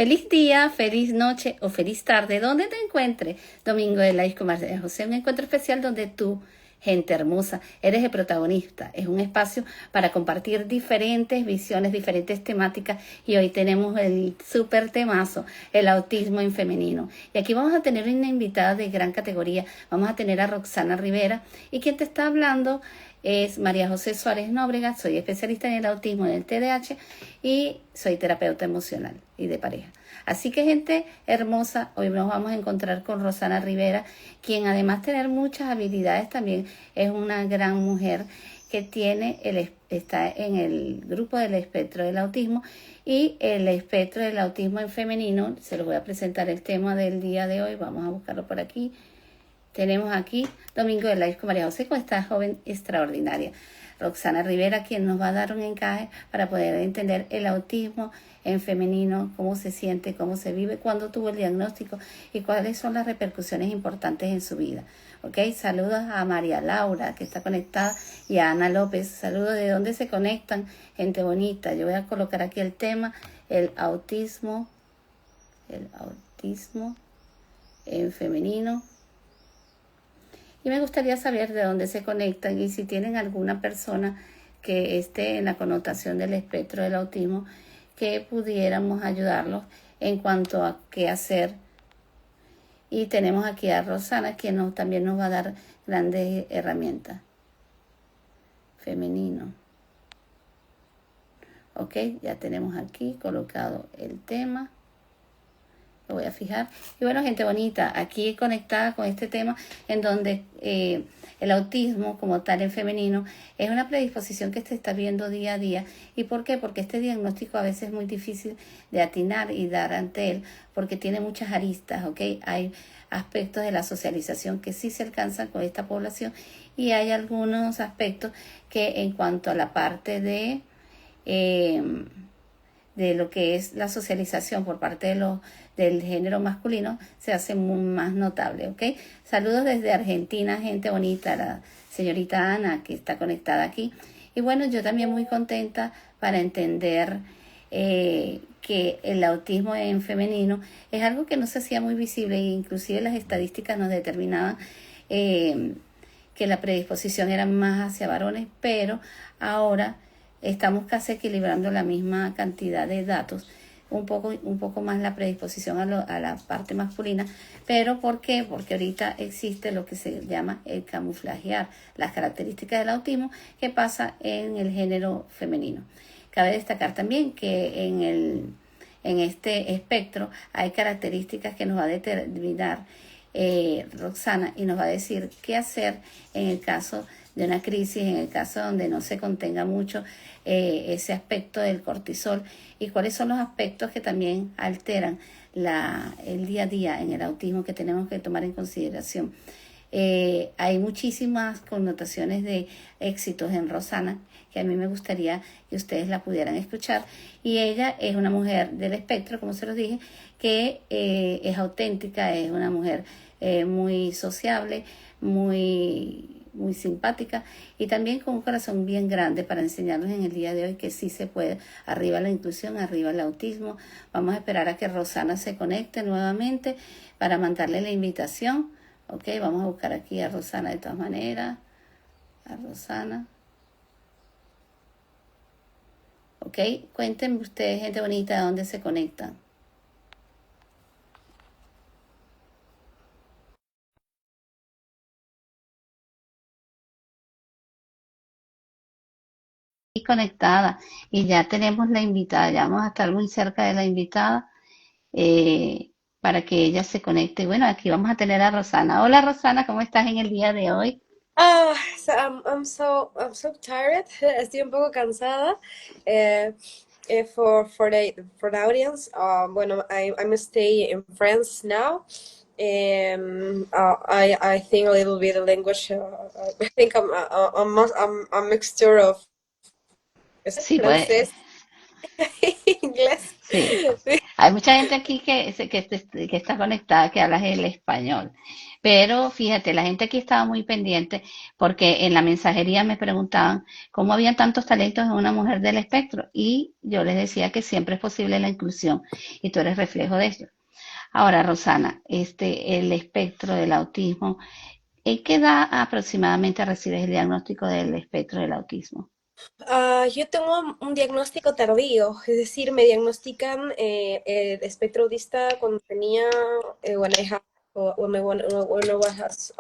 Feliz día, feliz noche o feliz tarde, donde te encuentres. Domingo de Live con María José, un encuentro especial donde tú, gente hermosa, eres el protagonista. Es un espacio para compartir diferentes visiones, diferentes temáticas. Y hoy tenemos el súper temazo, el autismo en femenino. Y aquí vamos a tener una invitada de gran categoría. Vamos a tener a Roxana Rivera. Y quien te está hablando es María José Suárez Nóbrega. Soy especialista en el autismo, en el TDAH y soy terapeuta emocional y de pareja. Así que, gente hermosa, hoy nos vamos a encontrar con Roxana Rivera, quien además de tener muchas habilidades también es una gran mujer que está en el grupo del espectro del autismo y el espectro del autismo en femenino. Se los voy a presentar el tema del día de hoy. Vamos a buscarlo por aquí. Tenemos aquí Domingo de Live con María José, con esta joven extraordinaria, Roxana Rivera, quien nos va a dar un encaje para poder entender el autismo en femenino, cómo se siente, cómo se vive, cuándo tuvo el diagnóstico y cuáles son las repercusiones importantes en su vida. Ok, saludos a María Laura, que está conectada, y a Ana López. Saludos. ¿De dónde se conectan? Gente bonita. Yo voy a colocar aquí el tema, el autismo en femenino. Y me gustaría saber de dónde se conectan y si tienen alguna persona que esté en la connotación del espectro del autismo, que pudiéramos ayudarlos en cuanto a qué hacer. Y tenemos aquí a Roxana, quien también nos va a dar grandes herramientas. Femenino. Ok, ya tenemos aquí colocado el tema. Lo voy a fijar. Y bueno, gente bonita, aquí conectada con este tema en donde el autismo como tal en femenino es una predisposición que se está viendo día a día. ¿Y por qué? Porque este diagnóstico a veces es muy difícil de atinar y dar ante él porque tiene muchas aristas, ¿ok? Hay aspectos de la socialización que sí se alcanzan con esta población y hay algunos aspectos que en cuanto a la parte de lo que es la socialización por parte del género masculino se hace más notable, ¿ok? Saludos desde Argentina, gente bonita, la señorita Ana que está conectada aquí. Y bueno, yo también muy contenta para entender que el autismo en femenino es algo que no se hacía muy visible e inclusive las estadísticas nos determinaban que la predisposición era más hacia varones, pero ahora estamos casi equilibrando la misma cantidad de datos, un poco más la predisposición a la parte masculina. ¿Pero por qué? Porque ahorita existe lo que se llama el camuflajear las características del autismo que pasa en el género femenino. Cabe destacar también que en este espectro hay características que nos va a determinar Roxana y nos va a decir qué hacer en el caso de una crisis, en el caso donde no se contenga mucho ese aspecto del cortisol y cuáles son los aspectos que también alteran el día a día en el autismo que tenemos que tomar en consideración. Hay muchísimas connotaciones de éxitos en Roxana que a mí me gustaría que ustedes la pudieran escuchar, y ella es una mujer del espectro, como se los dije, que es auténtica, es una mujer muy sociable, muy simpática y también con un corazón bien grande para enseñarnos en el día de hoy que sí se puede. Arriba la inclusión, arriba el autismo. Vamos a esperar a que Roxana se conecte nuevamente para mandarle la invitación. Ok, vamos a buscar aquí a Roxana de todas maneras. A Roxana. Ok, cuéntenme ustedes, gente bonita, de dónde se conectan. Y conectada, y ya tenemos la invitada, ya vamos a estar muy cerca de la invitada para que ella se conecte. Bueno, aquí vamos a tener a Roxana. Hola Roxana, ¿cómo estás en el día de hoy? I'm so tired. Estoy un poco cansada. Eh, for the audience, bueno, I'm stay in France now. I think a little bit of language. I think I'm a mixture of Sí, pues, francés, inglés. sí. Hay mucha gente aquí que está conectada, que habla el español. Pero fíjate, la gente aquí estaba muy pendiente porque en la mensajería me preguntaban cómo habían tantos talentos en una mujer del espectro y yo les decía que siempre es posible la inclusión y tú eres reflejo de ello. Ahora, Rosana, el espectro del autismo, ¿en qué edad aproximadamente recibes el diagnóstico del espectro del autismo? Yo tengo un diagnóstico tardío, es decir, me diagnostican el espectro autista cuando tenía, when I have, when I was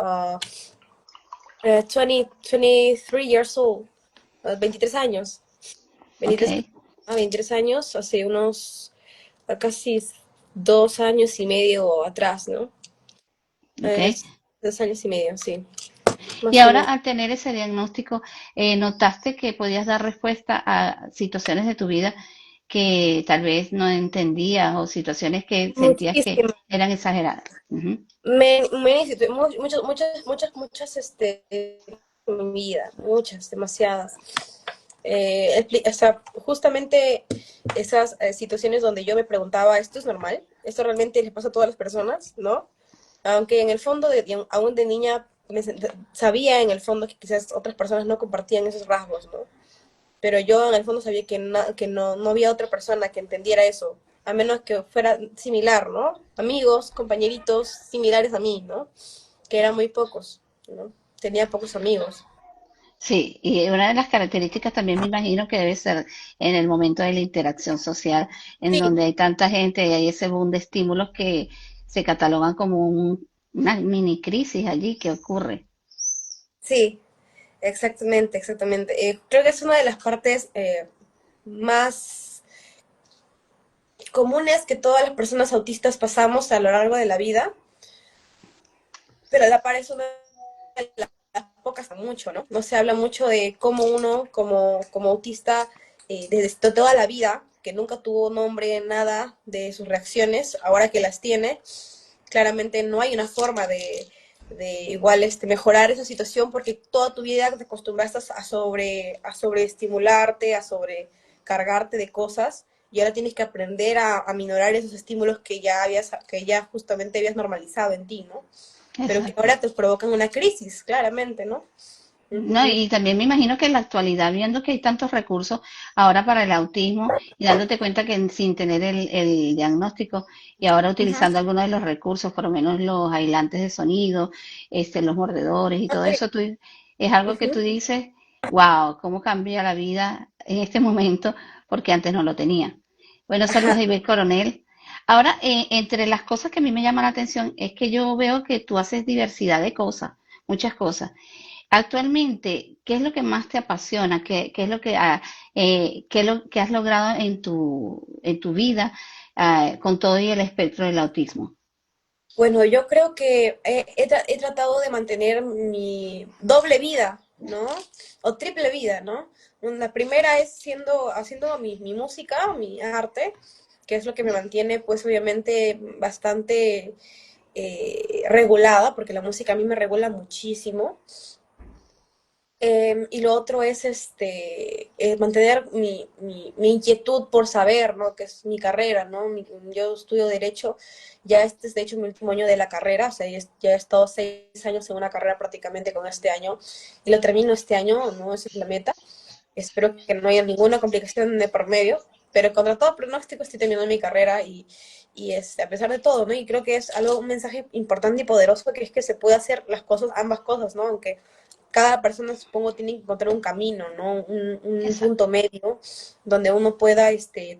23 years old, 23 años, Ok, 23, 23 años, hace unos casi 2 años y medio atrás, ¿no? ok. Es 2 años y medio, sí, Y más o ahora menos. al tener ese diagnóstico, ¿notaste que podías dar respuesta a situaciones de tu vida que tal vez no entendías o situaciones que sentías que Muchísimo. eran exageradas? Ujú. Muchas, en mi vida, muchas, demasiadas. O sea, justamente esas situaciones donde yo me preguntaba, ¿esto es normal? ¿Esto realmente le pasa a todas las personas? ¿No? Aunque en el fondo, aún de niña, sabía en el fondo que quizás otras personas no compartían esos rasgos, ¿no? Pero yo en el fondo sabía que no había otra persona que entendiera eso, a menos que fuera similar, ¿no? Amigos, compañeritos similares a mí, ¿no? Que eran muy pocos, ¿no? Tenía pocos amigos. Sí, y una de las características también me imagino que debe ser en el momento de la interacción social, en Sí, donde hay tanta gente y hay ese boom de estímulos que se catalogan como una mini crisis allí que ocurre. sí, exactamente, exactamente. Creo que es una de las partes más comunes que todas las personas autistas pasamos a lo largo de la vida, pero a la par es una de las pocas, mucho, ¿no? No se habla mucho de cómo uno, como autista, desde toda la vida, que nunca tuvo nombre, nada de sus reacciones, ahora que las tiene, claramente no hay una forma de igual mejorar esa situación porque toda tu vida te acostumbraste a sobreestimularte, a sobrecargarte de cosas y ahora tienes que aprender a minorar esos estímulos que ya justamente habías normalizado en ti, ¿no? Pero que Exacto. ahora te provocan una crisis, claramente, ¿no? No, Ujú. y también me imagino que en la actualidad, viendo que hay tantos recursos ahora para el autismo y dándote cuenta que sin tener el diagnóstico y ahora Ujú. utilizando algunos de los recursos, por lo menos los aislantes de sonido, los mordedores y todo Ok. eso, es algo que tú Ujú. dices, wow, cómo cambia la vida en este momento porque antes no lo tenía. Bueno, saludos a Ajá. Ivette Coronel. Ahora, entre las cosas que a mí me llaman la atención es que yo veo que tú haces diversidad de cosas, muchas cosas. Actualmente, ¿qué es lo que más te apasiona? ¿Qué es lo que, qué es lo que has logrado en tu vida con todo y el espectro del autismo? Bueno, yo creo que he tratado de mantener mi doble vida, ¿no? O triple vida, ¿no? La primera es haciendo mi música, mi arte, que es lo que me mantiene, pues, obviamente, bastante regulada, porque la música a mí me regula muchísimo. Y lo otro es mantener mi inquietud por saber, ¿no? Que es mi carrera, ¿no? Yo estudio Derecho, ya este es de hecho mi último año de la carrera, o sea, ya he estado 6 años en una carrera prácticamente con este año, y lo termino este año, ¿no? Esa es la meta. Espero que no haya ninguna complicación de por medio, pero contra todo pronóstico estoy terminando mi carrera a pesar de todo, ¿no? Y creo que es algo, un mensaje importante y poderoso que es que se puede hacer las cosas, ambas cosas, ¿no? Aunque cada persona, supongo, tiene que encontrar un camino, ¿no? Un Exacto. punto medio donde uno pueda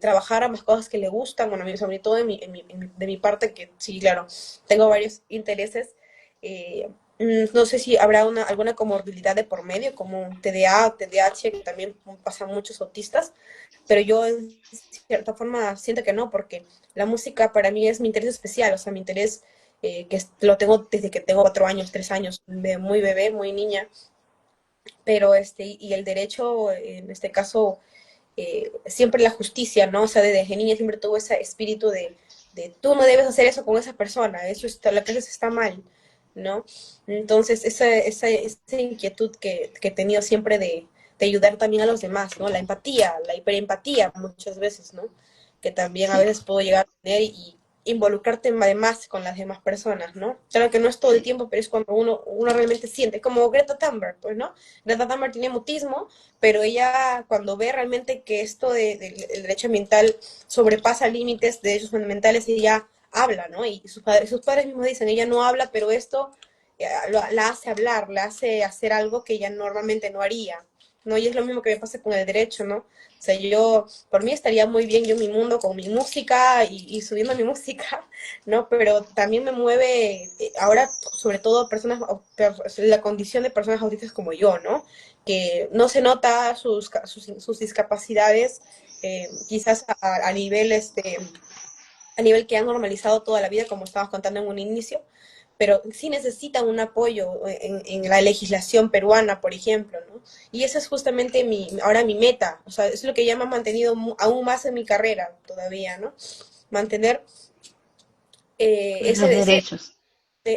trabajar ambas cosas que le gustan, bueno, sobre todo de mi parte, que sí, claro, tengo varios intereses. No sé si habrá alguna comorbilidad de por medio, como TDA, TDAH, que también pasan muchos autistas, pero yo en cierta forma siento que no, porque la música para mí es mi interés especial, o sea, mi interés lo tengo desde que tengo 4 años, 3 años, muy bebé, muy niña, pero y el derecho, en este caso, siempre la justicia, ¿no? O sea, desde niña siempre tuvo ese espíritu de tú no debes hacer eso con esa persona, eso está, lo que haces está mal, ¿no? Entonces, esa inquietud que he tenido siempre de ayudar también a los demás, ¿no? La empatía, la hiperempatía muchas veces, ¿no? Que también a Sí. veces puedo llegar a tener involucrarte además con las demás personas, ¿no? Claro que no es todo el Sí. tiempo, pero es cuando uno realmente siente, como Greta Thunberg, pues, ¿no? Greta Thunberg tiene mutismo, pero ella cuando ve realmente que esto del derecho ambiental sobrepasa límites de derechos fundamentales, ella habla, ¿no? Y sus padres mismos dicen, ella no habla, pero esto la hace hablar, la hace hacer algo que ella normalmente no haría, ¿no? Y es lo mismo que me pasa con el derecho, ¿no? O sea, yo, por mí estaría muy bien yo en mi mundo con mi música y subiendo mi música, ¿no? Pero también me mueve ahora, sobre todo, la condición de personas autistas como yo, ¿no? Que no se nota sus discapacidades, quizás a nivel, a nivel que han normalizado toda la vida, como estabas contando en un inicio, pero sí necesitan un apoyo en la legislación peruana, por ejemplo, ¿no? Y esa es justamente ahora mi meta, o sea, es lo que ya me ha mantenido aún más en mi carrera todavía, ¿no? Mantener Los ese derechos.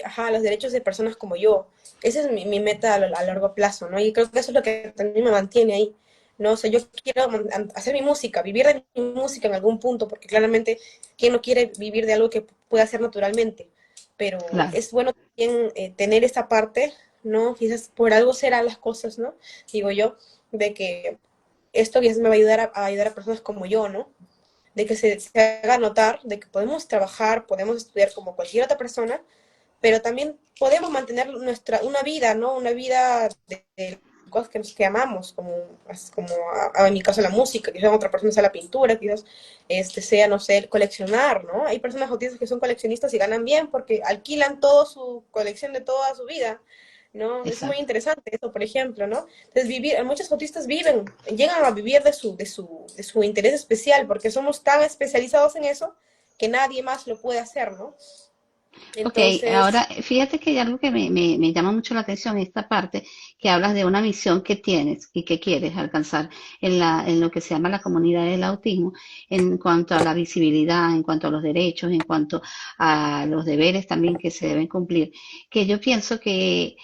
ajá, los derechos de personas como yo. Esa es mi meta a largo plazo, ¿no? Y creo que eso es lo que también me mantiene ahí, ¿no? O sea, yo quiero hacer mi música, vivir de mi música en algún punto, porque claramente, ¿quién no quiere vivir de algo que pueda hacer naturalmente? Pero Claro. es bueno también tener esa parte, ¿no? Quizás por algo serán las cosas, ¿no? Digo yo, de que esto quizás me va a ayudar a ayudar a personas como yo, ¿no? De que se haga notar de que podemos trabajar, podemos estudiar como cualquier otra persona, pero también podemos mantener una vida, ¿no? Una vida de cosas que amamos, en mi caso la música, quizás otra persona sea la pintura, quizás sea, no sé, coleccionar, ¿no? Hay personas autistas que son coleccionistas y ganan bien porque alquilan toda su colección de toda su vida, ¿no? Es muy Exacto. interesante eso, por ejemplo, ¿no? Entonces, muchos autistas llegan a vivir de su interés especial porque somos tan especializados en eso que nadie más lo puede hacer, ¿no? Ok, Entonces, ahora fíjate que hay algo que me llama mucho la atención, esta parte que hablas de una misión que tienes y que quieres alcanzar en lo que se llama la comunidad del autismo, en cuanto a la visibilidad, en cuanto a los derechos, en cuanto a los deberes también que se deben cumplir, que yo pienso que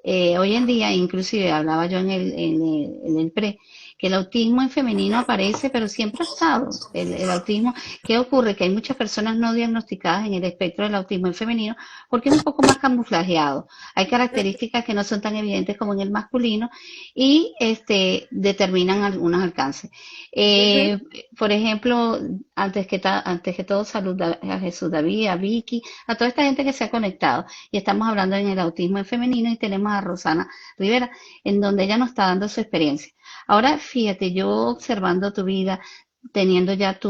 hoy en día, inclusive hablaba yo en el pre, que el autismo en femenino aparece, pero siempre ha estado. El autismo, ¿qué ocurre? Que hay muchas personas no diagnosticadas en el espectro del autismo en femenino porque es un poco más camuflajeado. Hay características que no son tan evidentes como en el masculino y determinan algunos alcances. ujú. Eh, por ejemplo, antes que todo, saludar a Jesús David, a Vicky, a toda esta gente que se ha conectado. Y estamos hablando en el autismo en femenino y tenemos a Rosana Rivera, en donde ella nos está dando su experiencia. Ahora, fíjate, yo observando tu vida, teniendo ya tú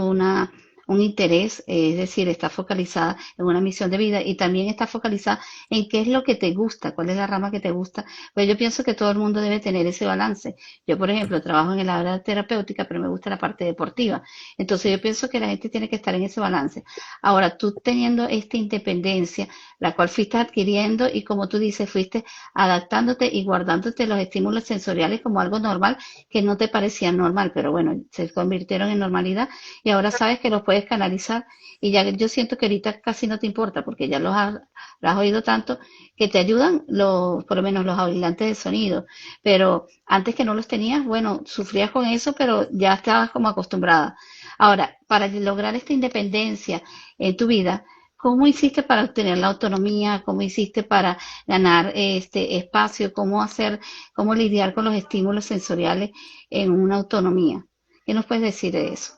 un interés, es decir, está focalizada en una misión de vida y también está focalizada en qué es lo que te gusta, cuál es la rama que te gusta. Pues yo pienso que todo el mundo debe tener ese balance. Yo, por ejemplo, trabajo en el área terapéutica, pero me gusta la parte deportiva. Entonces, yo pienso que la gente tiene que estar en ese balance. Ahora, tú teniendo esta independencia, la cual fuiste adquiriendo y como tú dices, fuiste adaptándote y guardándote los estímulos sensoriales como algo normal que no te parecían normal, pero bueno, se convirtieron en normalidad y ahora sabes que los puedes canalizar y ya yo siento que ahorita casi no te importa porque ya lo has oído tanto que te ayudan por lo menos los aislantes de sonido, pero antes que no los tenías, bueno, sufrías con eso, pero ya estabas como acostumbrada. Ahora, para lograr esta independencia en tu vida, ¿cómo hiciste para obtener la autonomía? ¿Cómo hiciste para ganar este espacio? ¿Cómo hacer, cómo lidiar con los estímulos sensoriales en una autonomía? ¿Qué nos puedes decir de eso?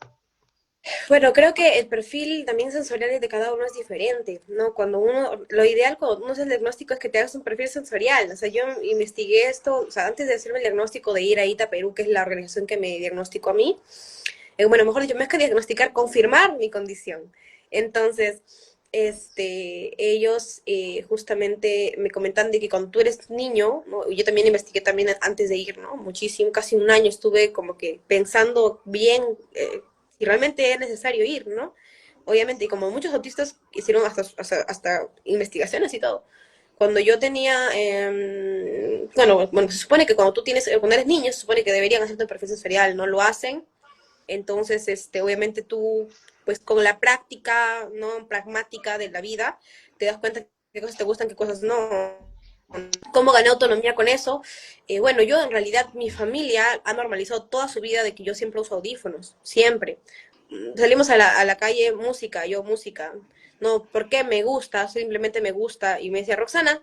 Bueno, creo que el perfil también sensorial de cada uno es diferente, ¿no? Lo ideal cuando uno hace el diagnóstico es que te hagas un perfil sensorial. O sea, yo investigué esto, o sea, antes de hacerme el diagnóstico de ir a ITA Perú, que es la organización que me diagnosticó a mí, bueno, mejor dicho, más que diagnosticar, confirmar mi condición. Entonces, ellos justamente me comentan de que cuando tú eres niño, ¿no? Yo también investigué también antes de ir, ¿no? Muchísimo, casi un año estuve como que pensando bien si realmente es necesario ir, ¿no? Obviamente, y como muchos autistas hicieron hasta investigaciones y todo. Cuando yo tenía, bueno, se supone que cuando eres niño, se supone que deberían hacer tu perfil sensorial, no lo hacen, entonces, obviamente tú, pues con la práctica, ¿no? Pragmática de la vida, te das cuenta qué cosas te gustan, qué cosas no. ¿Cómo gané autonomía con eso? Bueno, yo en realidad, mi familia ha normalizado toda su vida de que yo siempre uso audífonos, siempre. salimos a la calle, música, yo música. No, ¿por qué me gusta? Simplemente me gusta. Y me decía, Roxana,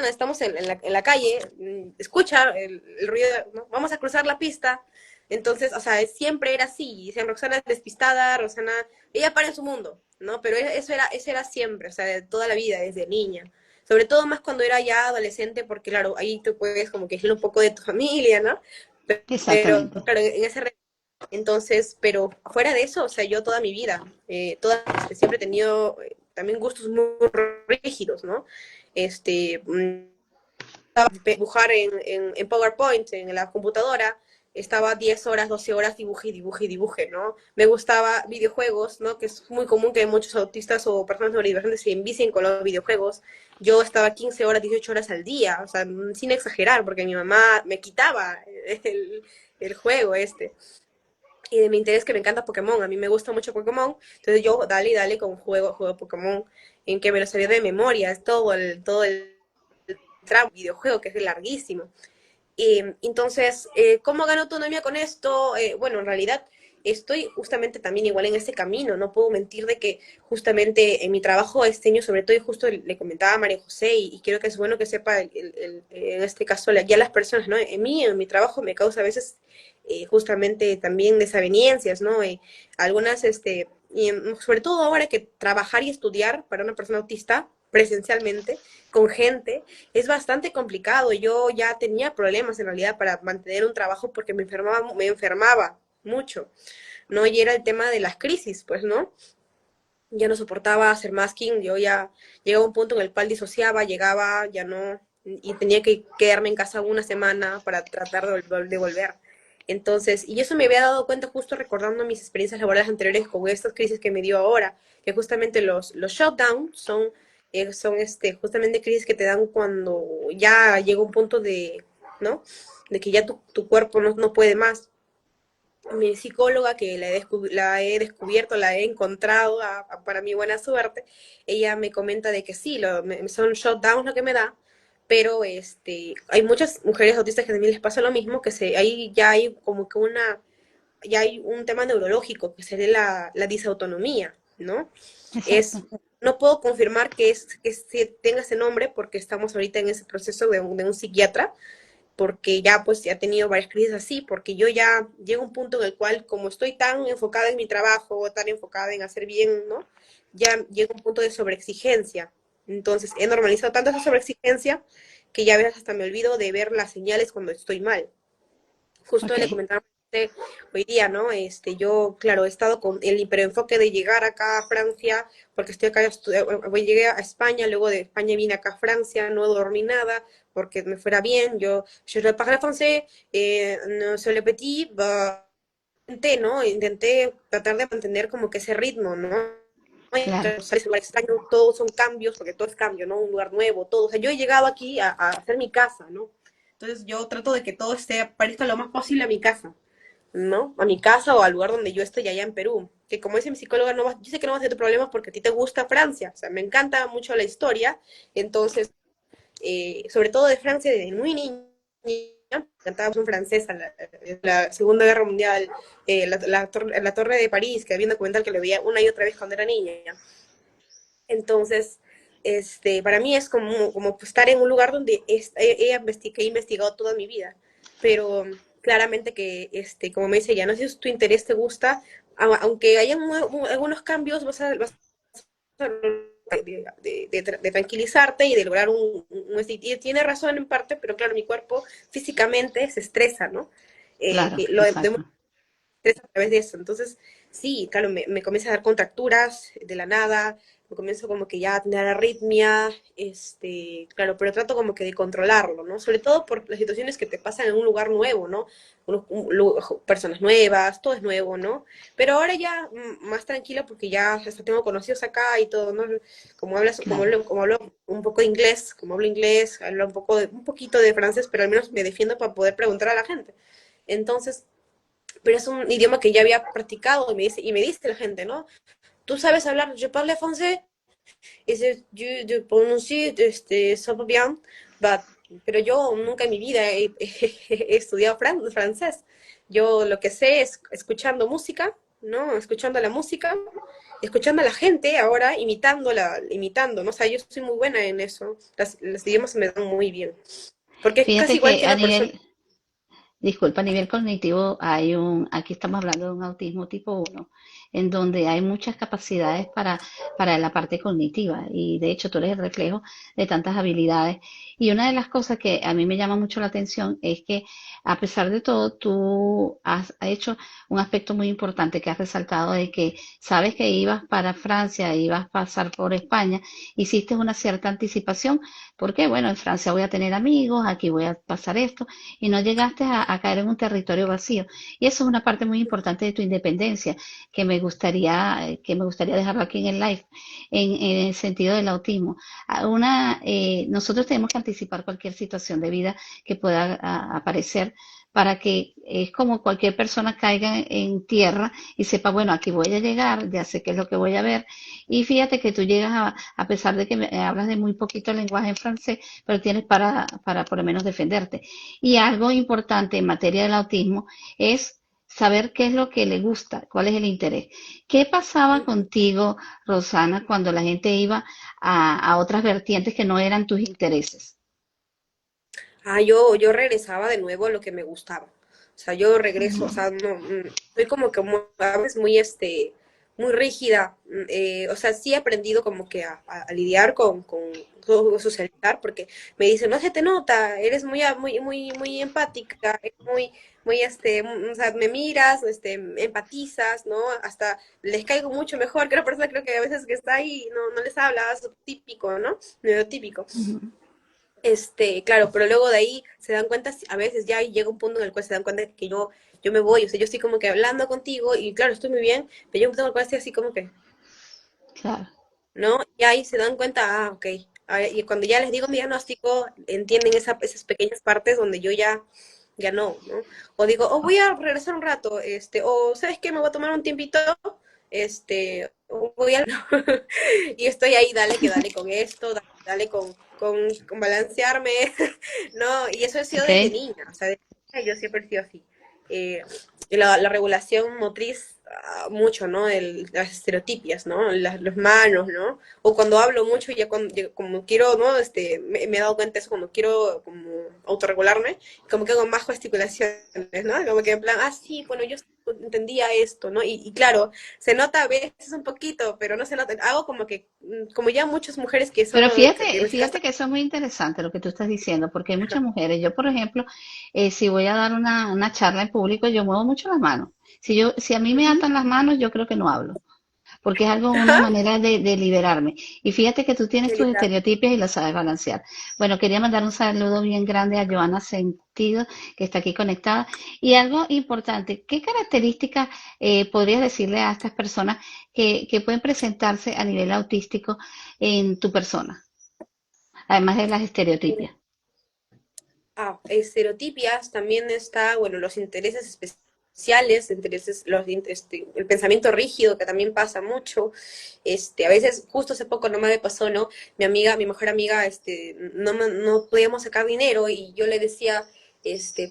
estamos en la calle, escucha el ruido, ¿no? Vamos a cruzar la pista. Entonces, o sea, siempre era así. Dicen, Roxana es despistada, Roxana, ella para en su mundo, ¿no? Pero eso era siempre, o sea, de toda la vida, desde niña. Sobre todo más cuando era ya adolescente, porque claro, ahí tú puedes como que decir un poco de tu familia, ¿no? Pero, Exactamente. claro, en ese entonces, pero fuera de eso, o sea, yo toda mi vida, siempre he tenido también gustos muy rígidos, ¿no? Este, dibujar en PowerPoint, en la computadora, estaba 10 horas, 12 horas, dibuje, ¿no? Me gustaba videojuegos, ¿no? Que es muy común que muchos autistas o personas neurodivergentes se envicien con los videojuegos. Yo estaba 15 horas, 18 horas al día, o sea, sin exagerar, porque mi mamá me quitaba el juego este. Y de mi interés que me encanta Pokémon, a mí me gusta mucho Pokémon, entonces yo dale y dale con juego Pokémon, en que me lo sabía de memoria, es todo el tramo videojuego que es larguísimo. Entonces, ¿cómo gano autonomía con esto? Bueno, en realidad estoy justamente también igual en ese camino, no puedo mentir de que justamente en mi trabajo este año, sobre todo, y justo le comentaba a María José, y creo que es bueno que sepa en este caso ya las personas, ¿no? En mi trabajo me causa a veces justamente también desavenencias, ¿no? Algunas, y sobre todo ahora que trabajar y estudiar para una persona autista presencialmente, con gente, es bastante complicado. Yo ya tenía problemas en realidad para mantener un trabajo porque me enfermaba mucho, ¿no? Y era el tema de las crisis, pues, ¿no? Ya no soportaba hacer masking, yo ya llegaba a un punto en el cual disociaba, llegaba, ya no, y tenía que quedarme en casa una semana para tratar de volver. Entonces, y eso me había dado cuenta justo recordando mis experiencias laborales anteriores con estas crisis que me dio ahora, que justamente los shutdowns son justamente crisis que te dan cuando ya llega un punto de, ¿no? De que ya tu cuerpo no puede más. Mi psicóloga, que la he descubierto, la he encontrado para mi buena suerte, ella me comenta de que sí, son shutdowns lo que me da, pero hay muchas mujeres autistas que también les pasa lo mismo, ahí ya hay como que ya hay un tema neurológico, que sería la disautonomía, ¿no? Exacto. Es, no puedo confirmar que tenga ese nombre porque estamos ahorita en ese proceso de un psiquiatra, porque ya pues ya he tenido varias crisis así, porque yo ya llego a un punto en el cual como estoy tan enfocada en mi trabajo, tan enfocada en hacer bien, ¿no? Ya llego a un punto de sobreexigencia. Entonces he normalizado tanto esa sobreexigencia que ya a veces hasta me olvido de ver las señales cuando estoy mal. Justo Ok. le comentaba hoy día, ¿no? Yo, claro, he estado con el hiperenfoque de llegar acá a Francia, porque estoy acá, llegué a España, luego de España vine acá a Francia, no dormí nada, porque me fuera bien, je ne parle français, no soy le petit, intenté, ¿no? Intenté tratar de mantener como que ese ritmo, ¿no? Claro. Es lugar extraño, todos son cambios, porque todo es cambio, ¿no? Un lugar nuevo, todo. O sea, yo he llegado aquí a hacer mi casa, ¿no? Entonces yo trato de que todo parezca lo más posible a mi casa, ¿no? A mi casa o al lugar donde yo estoy allá en Perú. Que como dice mi psicóloga, yo sé que no va a ser tu problema porque a ti te gusta Francia. O sea, me encanta mucho la historia. Entonces, sobre todo de Francia, desde muy niña, cantábamos un francés la Segunda Guerra Mundial, la Torre de París, que había un documental que lo veía una y otra vez cuando era niña. Entonces, para mí es como estar en un lugar donde he investigado toda mi vida, pero claramente que, como me dice ella, no sé si tu interés te gusta, aunque haya algunos cambios, vas a de tranquilizarte y de lograr y tiene razón en parte, pero claro, mi cuerpo físicamente se estresa, ¿no? Claro. De Exacto. a través de eso. Entonces, sí, claro, me comienza a dar contracturas de la nada, me comienzo como que ya a tener arritmia, claro, pero trato como que de controlarlo, ¿no? Sobre todo por las situaciones que te pasan en un lugar nuevo, ¿no? Personas nuevas, todo es nuevo, ¿no? Pero ahora ya más tranquila porque ya hasta tengo conocidos acá y todo, ¿no? Claro. Como hablo un poco de inglés, como hablo inglés, hablo un poquito de francés, pero al menos me defiendo para poder preguntar a la gente. Entonces, pero es un idioma que ya había practicado y me dice la gente, ¿no? Tú sabes hablar, je parle français, et je prononcie super bien, but, pero yo nunca en mi vida he estudiado francés. Yo lo que sé es escuchando música, ¿no? Escuchando la música, escuchando a la gente ahora, imitando, ¿no? O sea, yo soy muy buena en eso. Los idiomas se me dan muy bien. Porque es casi Fíjate igual que que a una persona. nivel, disculpa, a nivel cognitivo hay aquí estamos hablando de un autismo tipo 1, en donde hay muchas capacidades para la parte cognitiva y de hecho tú eres el reflejo de tantas habilidades. Y una de las cosas que a mí me llama mucho la atención es que a pesar de todo tú has hecho un aspecto muy importante que has resaltado de que sabes que ibas para Francia, ibas a pasar por España, hiciste una cierta anticipación porque bueno, en Francia voy a tener amigos, aquí voy a pasar esto y no llegaste a caer en un territorio vacío. Y eso es una parte muy importante de tu independencia que me gustaría dejarlo aquí en el live, en el sentido del autismo. Nosotros tenemos que anticipar cualquier situación de vida que pueda aparecer para que es como cualquier persona caiga en tierra y sepa, bueno, aquí voy a llegar, ya sé qué es lo que voy a ver. Y fíjate que tú llegas a pesar de que hablas de muy poquito lenguaje en francés, pero tienes para por lo menos defenderte. Y algo importante en materia del autismo es saber qué es lo que le gusta, cuál es el interés. ¿Qué pasaba Ujú. contigo, Rosana, cuando la gente iba a otras vertientes que no eran tus intereses? Yo regresaba de nuevo a lo que me gustaba. O sea, yo regreso, o Ujú. sea, no, soy como que a veces muy, muy rígida. O sea, sí he aprendido como que a lidiar con todo socializar, porque me dicen, no se te nota, eres muy empática, eres muy, o sea, me miras, empatizas, ¿no? Hasta les caigo mucho mejor que la persona creo que a veces que está ahí no les hablas, típico, ¿no? Medio típico. Claro, pero luego de ahí se dan cuenta, a veces ya llega un punto en el cual se dan cuenta que yo me voy, o sea, yo estoy como que hablando contigo y claro, estoy muy bien, pero yo un punto en el cual estoy así como que, Claro. ¿no? Y ahí se dan cuenta, ok. Y cuando ya les digo mi diagnóstico, entienden esas pequeñas partes donde yo ya no. O digo, voy a regresar un rato, o ¿sabes qué? Me voy a tomar un tiempito, o voy a... y estoy ahí, dale que dale con esto, dale con balancearme, ¿no? Y eso he sido ¿Ok? desde niña, o sea, desde niña yo siempre he sido así. Eh, la regulación motriz, mucho, ¿no? Las estereotipias, ¿no? Las manos, ¿no? O cuando hablo mucho, como quiero, ¿no? Me he dado cuenta de eso, cuando quiero como autorregularme, como que hago más gesticulaciones, ¿no? Como que en plan, sí, bueno, yo entendía esto, ¿no? Y claro, se nota a veces un poquito, pero no se nota. Hago como que, como ya muchas mujeres que Pero son fíjate, fíjate que eso es muy interesante lo que tú estás diciendo, porque hay muchas mujeres. Yo, por ejemplo, si voy a dar una charla en público, yo muevo mucho las manos. Si a mí me Ujú. atan las manos, yo creo que no hablo, porque es algo, una Ajá, manera de liberarme. Y fíjate que tú tienes de tus liberar. estereotipos y los sabes balancear. Bueno, quería mandar un saludo bien grande a Joana Sentido, que está aquí conectada. Y algo importante, ¿qué características podrías decirle a estas personas que pueden presentarse a nivel autístico en tu persona, además de las estereotipias? Estereotipias también está, bueno, los intereses especiales, el pensamiento rígido que también pasa mucho. A veces, justo hace poco no me pasó, ¿no? Mi mejor amiga, no podíamos sacar dinero y yo le decía,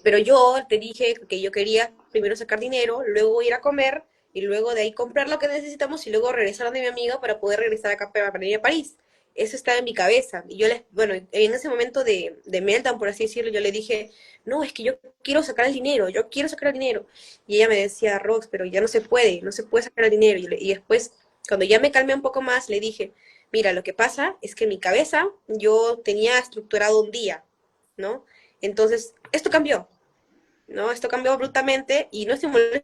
pero yo te dije que yo quería primero sacar dinero, luego ir a comer y luego de ahí comprar lo que necesitamos y luego regresar a donde mi amiga para poder regresar acá para ir a París. Eso estaba en mi cabeza. Y bueno, en ese momento de meltdown, por así decirlo, yo le dije, no, es que yo quiero sacar el dinero, yo quiero sacar el dinero. Y ella me decía, Rox, pero ya no se puede sacar el dinero. Y después, cuando ya me calmé un poco más, le dije, mira, lo que pasa es que en mi cabeza yo tenía estructurado un día, ¿no? Entonces, esto cambió, ¿no? Esto cambió abruptamente y no estoy molesta,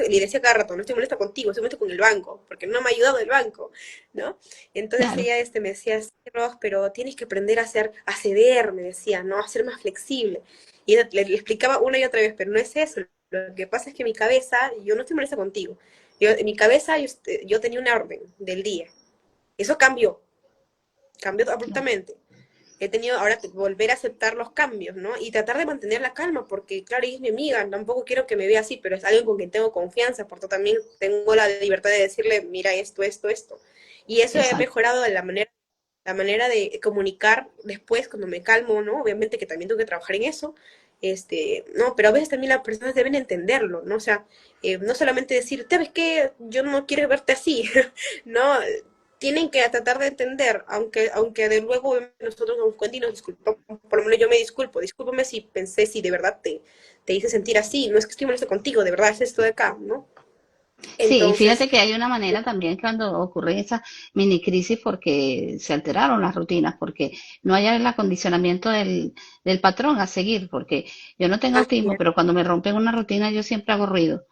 le decía cada rato, no estoy molesta contigo, estoy molesta con el banco, porque no me ha ayudado el banco, ¿no? Entonces Claro, ella me decía, sí, Ros, pero tienes que aprender a ceder, me decía, ¿no? A ser más flexible. Y ella le explicaba una y otra vez, pero no es eso. Lo que pasa es que en mi cabeza, yo no estoy molesta contigo. En mi cabeza yo tenía una orden del día. Eso cambió claro, abruptamente. He tenido ahora que volver a aceptar los cambios, ¿no? Y tratar de mantener la calma, porque claro, ella es mi amiga, tampoco quiero que me vea así, pero es alguien con quien tengo confianza, por eso también tengo la libertad de decirle, mira esto. Y eso he exacto. mejorado la manera de comunicar después cuando me calmo, ¿no? Obviamente que también tengo que trabajar en eso, no, pero a veces también las personas deben entenderlo, ¿no? O sea, no solamente decir, ¿sabes qué? Yo no quiero verte así, ¿no? Tienen que tratar de entender, aunque de luego nosotros nos cuenta y nos disculpamos, por lo menos yo me disculpo, discúlpame si pensé, si de verdad te hice sentir así, no es que estoy molesto contigo, de verdad es esto de acá, ¿no? Sí, y Entonces, fíjate que hay una manera también cuando ocurren esas mini crisis porque se alteraron las rutinas, porque no hay el acondicionamiento del patrón a seguir, porque yo no tengo así autismo, es, pero cuando me rompen una rutina yo siempre hago ruido,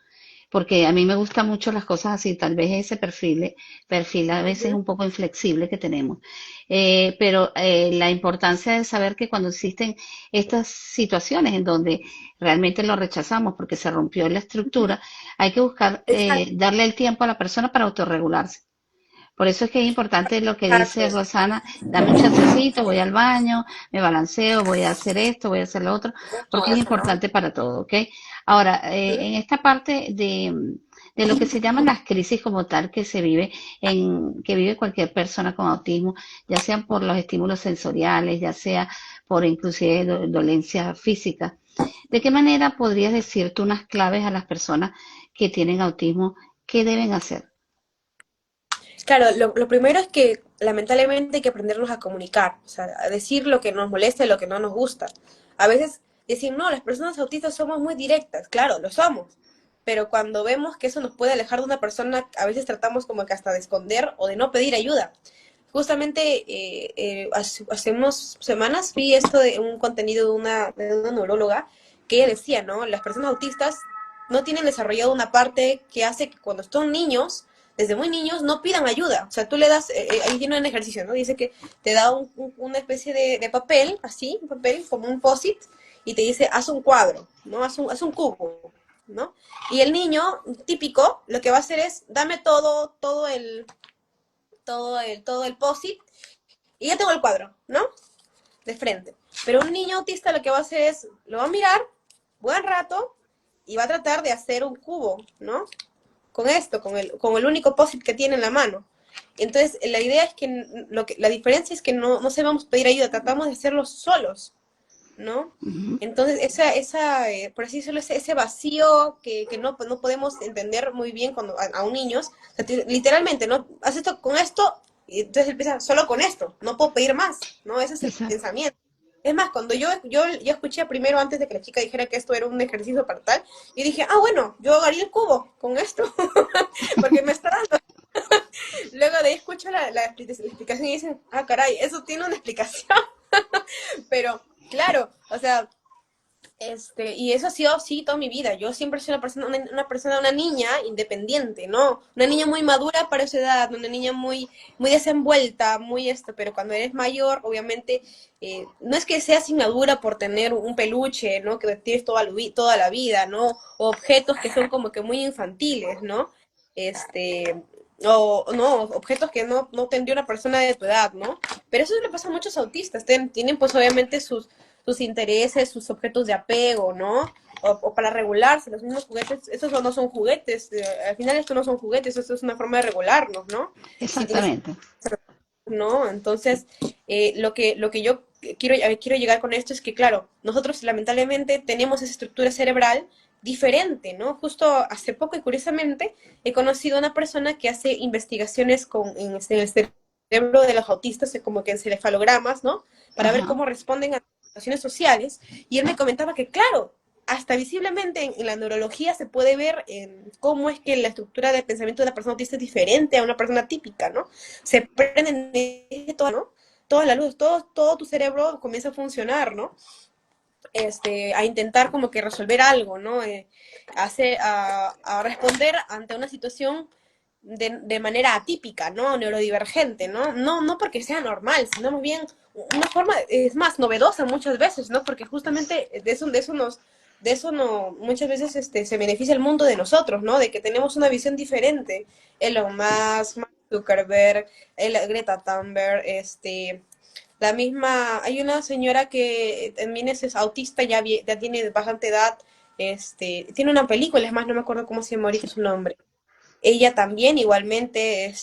porque a mí me gustan mucho las cosas así, tal vez ese perfil a veces ujú, un poco inflexible que tenemos. Pero la importancia de saber que cuando existen estas situaciones en donde realmente lo rechazamos porque se rompió la ujú, estructura, hay que buscar exacto, darle el tiempo a la persona para autorregularse. Por eso es que es importante lo que dice exacto, Rosana, dame un chancecito, voy al baño, me balanceo, voy a hacer esto, voy a hacer lo otro, porque es importante para todo, ¿ok? Ahora, ujú, en esta parte de lo que se llaman las crisis como tal que se vive que vive cualquier persona con autismo, ya sean por los estímulos sensoriales, ya sea por inclusive dolencia física. ¿De qué manera podrías decir tú unas claves a las personas que tienen autismo? ¿Qué deben hacer? claro, lo primero es que lamentablemente hay que aprendernos a comunicar, o sea, a decir lo que nos molesta y lo que no nos gusta. A veces decir, no, las personas autistas somos muy directas, claro, lo somos, pero cuando vemos que eso nos puede alejar de una persona, a veces tratamos como que hasta de esconder o de no pedir ayuda. Justamente hace unas semanas vi esto de un contenido de una neuróloga que ella decía, ¿no? Las personas autistas no tienen desarrollado una parte que hace que cuando son niños, desde muy niños, no pidan ayuda. O sea, tú le das, ahí tiene un ejercicio, ¿no? Dice que te da una especie de papel, así, un papel como un post-it, y te dice, haz un cuadro, ¿no? Haz un cubo, ¿no? Y el niño típico lo que va a hacer es, dame todo el post-it y ya tengo el cuadro, ¿no? De frente. Pero un niño autista lo que va a hacer es, lo va a mirar buen rato y va a tratar de hacer un cubo, ¿no? Con esto, con el único post-it que tiene en la mano. Entonces, la idea es que, la diferencia es que no sabemos pedir ayuda, tratamos de hacerlo solos, ¿no? Ujú. Entonces, por así decirlo, ese vacío que no podemos entender muy bien cuando un niños, o sea, literalmente, ¿no? Haz esto con esto, y entonces empieza solo con esto, no puedo pedir más, ¿no? Ese es el Exacto. pensamiento. Es más, cuando yo escuché primero antes de que la chica dijera que esto era un ejercicio para tal, y dije, ah, bueno, yo haría el cubo con esto, porque me está dando. Luego de ahí escucho la explicación y dicen, ah, caray, eso tiene una explicación. Pero, claro, o sea, y eso ha sido así toda mi vida. Yo siempre soy una niña independiente, ¿no? Una niña muy madura para esa edad, una niña muy desenvuelta, muy esto, pero cuando eres mayor, obviamente, no es que seas inmadura por tener un peluche, ¿no? Que tienes toda la vida, ¿no? O objetos que son como que muy infantiles, ¿no? Este, o no, objetos que no tendría una persona de tu edad, ¿no? Pero eso le pasa a muchos autistas, tienen pues obviamente sus intereses, sus objetos de apego, ¿no? O para regularse, los mismos juguetes, esos no son juguetes, al final esto no son juguetes, esto es una forma de regularnos, ¿no? Si tienes, Exactamente. ¿no? Entonces, lo que yo quiero llegar con esto es que, claro, nosotros lamentablemente tenemos esa estructura cerebral diferente, ¿no? Justo hace poco y curiosamente he conocido a una persona que hace investigaciones en el cerebro de los autistas, como que en encefalogramas, ¿no? Para ver Ajá. cómo responden a situaciones sociales. Y él me comentaba que, claro, hasta visiblemente en la neurología se puede ver cómo es que la estructura de pensamiento de una persona autista es diferente a una persona típica, ¿no? Se prenden todo, ¿no? Toda la luz, todo tu cerebro comienza a funcionar, ¿no? A intentar como que resolver algo, ¿no? A responder ante una situación de manera atípica, ¿no? Neurodivergente, ¿no? No porque sea normal, sino más bien una forma, es más, novedosa muchas veces, ¿no? Porque justamente de eso no, muchas veces se beneficia el mundo de nosotros, ¿no? De que tenemos una visión diferente. Elon Musk, Mark Zuckerberg, Greta Thunberg, la misma, hay una señora que también es autista, ya tiene bastante edad, tiene una película, es más, no me acuerdo cómo se llama ahorita su nombre. ella también igualmente,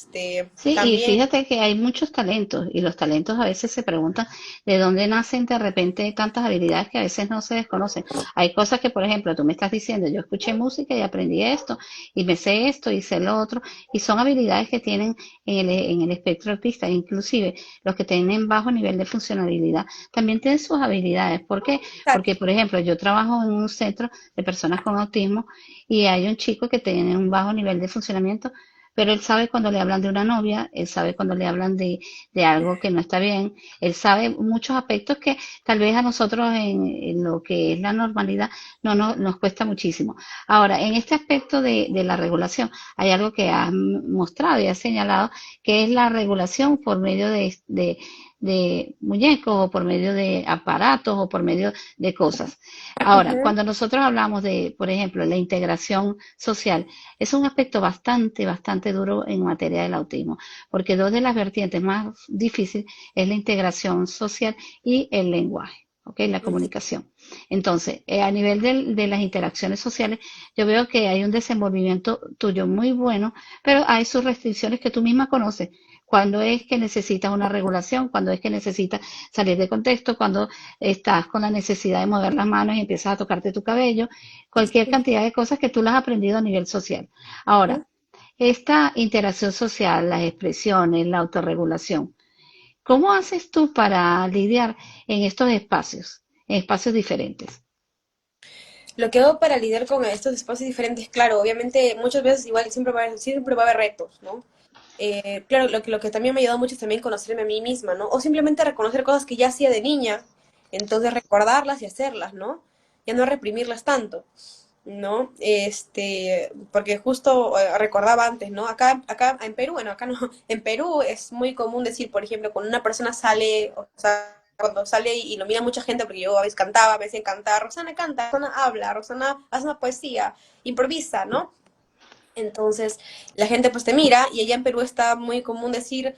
Sí, y también, fíjate que hay muchos talentos y los talentos a veces se preguntan de dónde nacen de repente tantas habilidades que a veces no se desconocen. Hay cosas que, por ejemplo, tú me estás diciendo, yo escuché música y aprendí esto y me sé esto y sé lo otro y son habilidades que tienen en el espectro autista, inclusive los que tienen bajo nivel de funcionalidad también tienen sus habilidades. ¿Por qué? Porque, por ejemplo, yo trabajo en un centro de personas con autismo y hay un chico que tiene un bajo nivel de funcionamiento, pero él sabe cuando le hablan de una novia, él sabe cuando le hablan de algo que no está bien, él sabe muchos aspectos que tal vez a nosotros en lo que es la normalidad nos cuesta muchísimo. Ahora, en este aspecto de la regulación, hay algo que has mostrado y has señalado, que es la regulación por medio de muñecos o por medio de aparatos o por medio de cosas. Ahora, ujú, cuando nosotros hablamos de, por ejemplo, la integración social, es un aspecto bastante duro en materia del autismo, porque dos de las vertientes más difíciles es la integración social y el lenguaje. ¿Ok? La ujú. comunicación. Entonces, a nivel de las interacciones sociales, yo veo que hay un desenvolvimiento tuyo muy bueno, pero hay sus restricciones que tú misma conoces. Cuando es que necesitas una regulación, cuando es que necesitas salir de contexto, cuando estás con la necesidad de mover las manos y empiezas a tocarte tu cabello, cualquier cantidad de cosas que tú las has aprendido a nivel social. Ujú. Ahora, esta interacción social, las expresiones, la autorregulación, ¿cómo haces tú para lidiar en estos espacios, en espacios diferentes? Lo que hago para lidiar con estos espacios diferentes, claro, obviamente muchas veces igual siempre va a haber retos, ¿no? Claro, lo que también me ha ayudado mucho es también conocerme a mí misma, ¿no? O simplemente reconocer cosas que ya hacía de niña, entonces recordarlas y hacerlas, ¿no? Ya no reprimirlas tanto, ¿no? Porque justo recordaba antes, ¿no? Acá en Perú, bueno, acá no, en Perú es muy común decir, por ejemplo, cuando una persona sale, o sea, cuando sale y lo mira mucha gente, porque yo a veces cantaba, me decían cantar, Rosana canta, Rosana habla, Rosana hace una poesía, improvisa, ¿no? Entonces, la gente pues te mira y allá en Perú está muy común decir,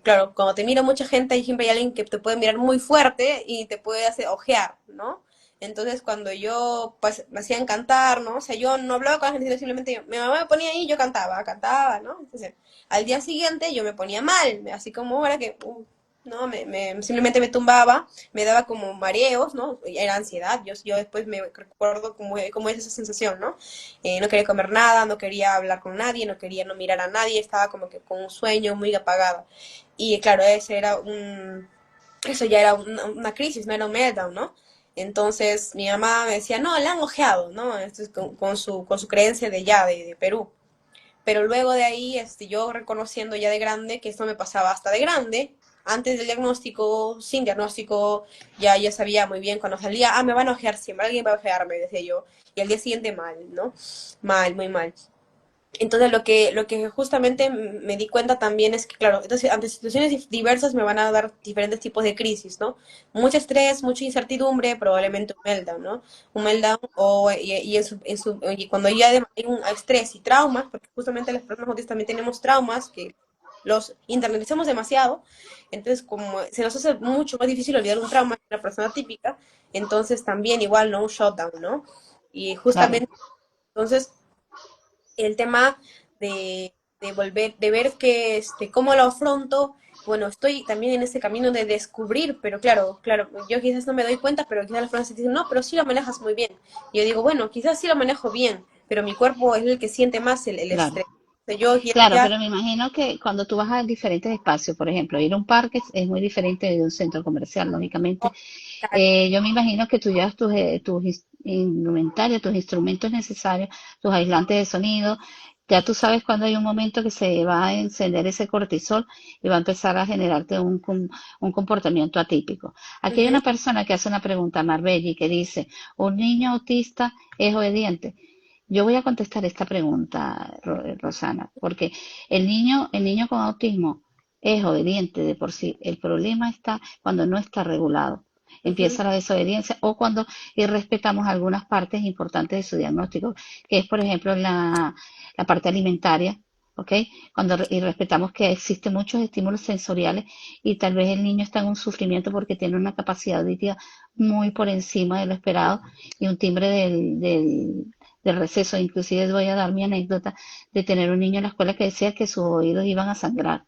claro, cuando te mira mucha gente, hay siempre hay alguien que te puede mirar muy fuerte y te puede hacer ojear, ¿no? Entonces, cuando yo, pues, me hacían cantar, ¿no? O sea, yo no hablaba con la gente, sino simplemente mi mamá me ponía ahí y yo cantaba, ¿no? Entonces, al día siguiente yo me ponía mal, así como ahora que, no, simplemente me tumbaba, me daba como mareos, ¿no? Era ansiedad, yo después me recuerdo cómo es esa sensación, ¿no? No quería comer nada, no quería hablar con nadie, no quería no mirar a nadie, estaba como que con un sueño muy apagada. Y claro, eso ya era una crisis, no era un meltdown, ¿no? Entonces mi mamá me decía, no, le han ojeado, ¿no? Esto es con su creencia de Perú. Pero luego de ahí, yo reconociendo ya de grande que esto me pasaba hasta de grande, antes del diagnóstico, sin diagnóstico, ya sabía muy bien cuando salía, me van a ojear siempre, alguien va a ojearme, decía yo. Y al día siguiente mal, ¿no? Mal, muy mal. Entonces lo que justamente me di cuenta también es que, claro, entonces ante situaciones diversas me van a dar diferentes tipos de crisis, ¿no? Mucho estrés, mucha incertidumbre, probablemente un meltdown, ¿no? Un meltdown y cuando ya hay un estrés y traumas, porque justamente las personas autistas también tenemos traumas que los internalizamos demasiado, entonces como se nos hace mucho más difícil olvidar un trauma que una persona típica, entonces también igual, ¿no? Un shutdown, ¿no? Y Claro. justamente entonces el tema de volver, de ver cómo lo afronto, bueno, estoy también en ese camino de descubrir, pero claro, yo quizás no me doy cuenta, pero quizás las personas dicen, no, pero sí lo manejas muy bien. Y yo digo, bueno, quizás sí lo manejo bien, pero mi cuerpo es el que siente más el Claro. estrés. O sea, yo Claro, ya, pero me imagino que cuando tú vas a diferentes espacios, por ejemplo, ir a un parque es muy diferente de un centro comercial, lógicamente. Yo me imagino que tú llevas tus indumentarios, tus instrumentos necesarios, tus aislantes de sonido. Ya tú sabes cuando hay un momento que se va a encender ese cortisol y va a empezar a generarte un comportamiento atípico. Aquí hay ujú, una persona que hace una pregunta, Marbelli, que dice, ¿un niño autista es obediente? Yo voy a contestar esta pregunta, Rosana, porque el niño con autismo es obediente de por sí. El problema está cuando no está regulado. ujú, Empieza la desobediencia o cuando irrespetamos algunas partes importantes de su diagnóstico, que es, por ejemplo, la parte alimentaria, ¿ok? Cuando irrespetamos que existen muchos estímulos sensoriales y tal vez el niño está en un sufrimiento porque tiene una capacidad auditiva muy por encima de lo esperado y un timbre del receso. Inclusive voy a dar mi anécdota de tener un niño en la escuela que decía que sus oídos iban a sangrar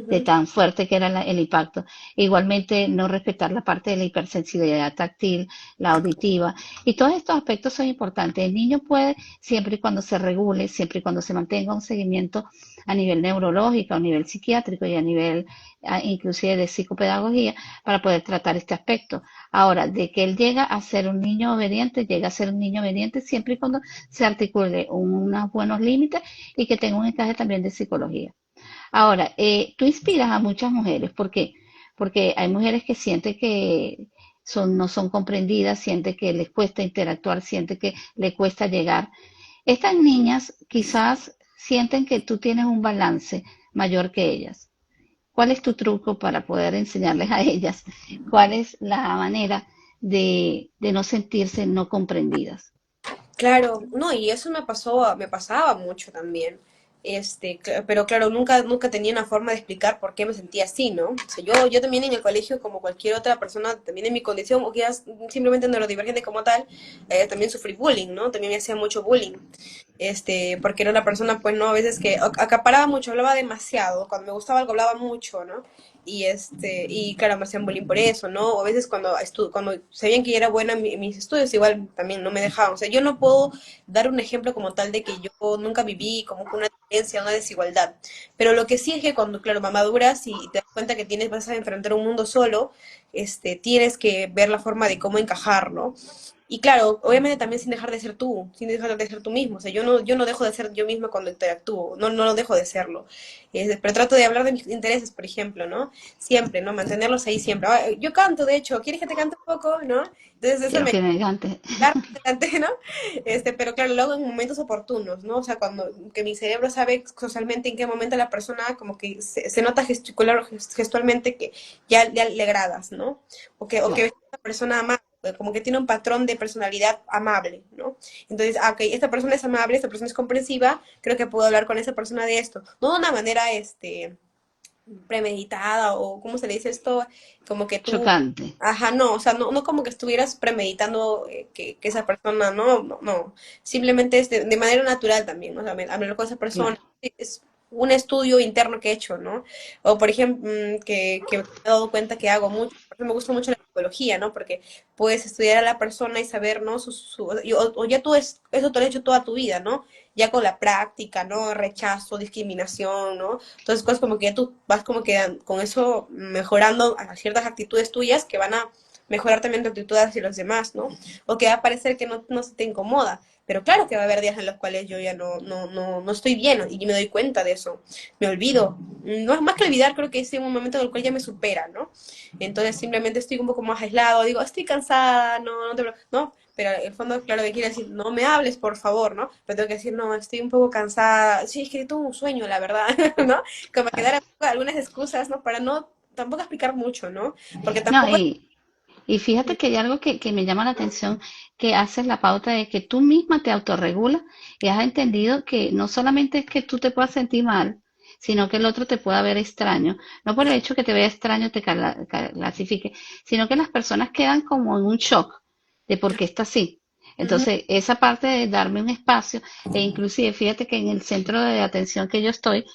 de Ujú. tan fuerte que era el impacto. Igualmente, no respetar la parte de la hipersensibilidad táctil, la auditiva, y todos estos aspectos son importantes. El niño puede, siempre y cuando se regule, siempre y cuando se mantenga un seguimiento a nivel neurológico, a nivel psiquiátrico y a nivel inclusive de psicopedagogía, para poder tratar este aspecto. Ahora, de que él llega a ser un niño obediente, llega a ser un niño obediente siempre y cuando se articule unos buenos límites y que tenga un encaje también de psicología. Ahora, tú inspiras a muchas mujeres, ¿por qué? Porque hay mujeres que sienten que no son comprendidas, sienten que les cuesta interactuar, sienten que les cuesta llegar. Estas niñas quizás sienten que tú tienes un balance mayor que ellas. ¿Cuál es tu truco para poder enseñarles a ellas? ¿Cuál es la manera de no sentirse no comprendidas? Claro, no, y eso me pasaba mucho también. Pero claro, nunca tenía una forma de explicar por qué me sentía así, ¿no? O sea, yo también en el colegio, como cualquier otra persona, también en mi condición, o quizás simplemente neurodivergente como tal, también sufrí bullying, ¿no? También me hacía mucho bullying. Porque era una persona, pues, ¿no? A veces que acaparaba mucho, hablaba demasiado. Cuando me gustaba algo, hablaba mucho, ¿no? Y claro, me hacían bullying por eso, ¿no? O a veces cuando sabían que yo era buena en mis estudios, igual también no me dejaban. O sea, yo no puedo dar un ejemplo como tal de que yo nunca viví como que una diferencia, una desigualdad. Pero lo que sí es que cuando, claro, maduras y te das cuenta que vas a enfrentar un mundo solo, tienes que ver la forma de cómo encajar, ¿no? Y claro, obviamente también sin dejar de ser tú, sin dejar de ser tú mismo. O sea, yo no dejo de ser yo misma cuando interactúo, no lo dejo de serlo. Pero trato de hablar de mis intereses, por ejemplo, ¿no? Siempre, ¿no? Mantenerlos ahí siempre. Ah, yo canto, de hecho, ¿quieres que te cante un poco? ¿No? Entonces eso Quiero me que me digan, claro, adelante, ¿no? Pero claro, lo hago en momentos oportunos, ¿no? O sea, cuando que mi cerebro sabe socialmente en qué momento la persona como que se nota gestualmente que ya le agradas, ¿no? O que claro. es una persona amable, como que tiene un patrón de personalidad amable, ¿no? Entonces, ok, esta persona es amable, esta persona es comprensiva, creo que puedo hablar con esa persona de esto. No de una manera, premeditada o cómo se le dice esto, como que tú, Chocante. ajá, no, o sea, no como que estuvieras premeditando que esa persona, no, simplemente es de manera natural también, ¿no? O sea, hablar con esa persona, Claro. es un estudio interno que he hecho, ¿no? O por ejemplo, que me he dado cuenta que hago mucho, por eso me gusta mucho la psicología, ¿no? Porque puedes estudiar a la persona y saber, ¿no? O ya eso te lo has hecho toda tu vida, ¿no? Ya con la práctica, ¿no? Rechazo, discriminación, ¿no? Entonces, cosas como que tú vas como que con eso mejorando a ciertas actitudes tuyas que van a mejorar también tu actitud hacia los demás, ¿no? O que va a parecer que no se te incomoda. Pero claro que va a haber días en los cuales yo ya no estoy bien y me doy cuenta de eso. Me olvido. No es más que olvidar, creo que es un momento en el cual ya me supera, ¿no? Entonces simplemente estoy un poco más aislado, digo, estoy cansada, no, pero en el fondo, claro que quiere decir, no me hables, por favor, ¿no? Pero tengo que decir, no, estoy un poco cansada, sí, es que tuve un sueño, la verdad, ¿no? Como que dar algunas excusas, ¿no? Para no, tampoco explicar mucho, ¿no? Porque No, tampoco... y fíjate que hay algo que me llama la atención, que haces la pauta de que tú misma te autorregulas y has entendido que no solamente es que tú te puedas sentir mal, sino que el otro te pueda ver extraño. No por el hecho que te vea extraño te clasifique, sino que las personas quedan como en un shock de por qué está así. Ujú, Entonces, esa parte de darme un espacio, e inclusive fíjate que en el centro de atención que yo estoy,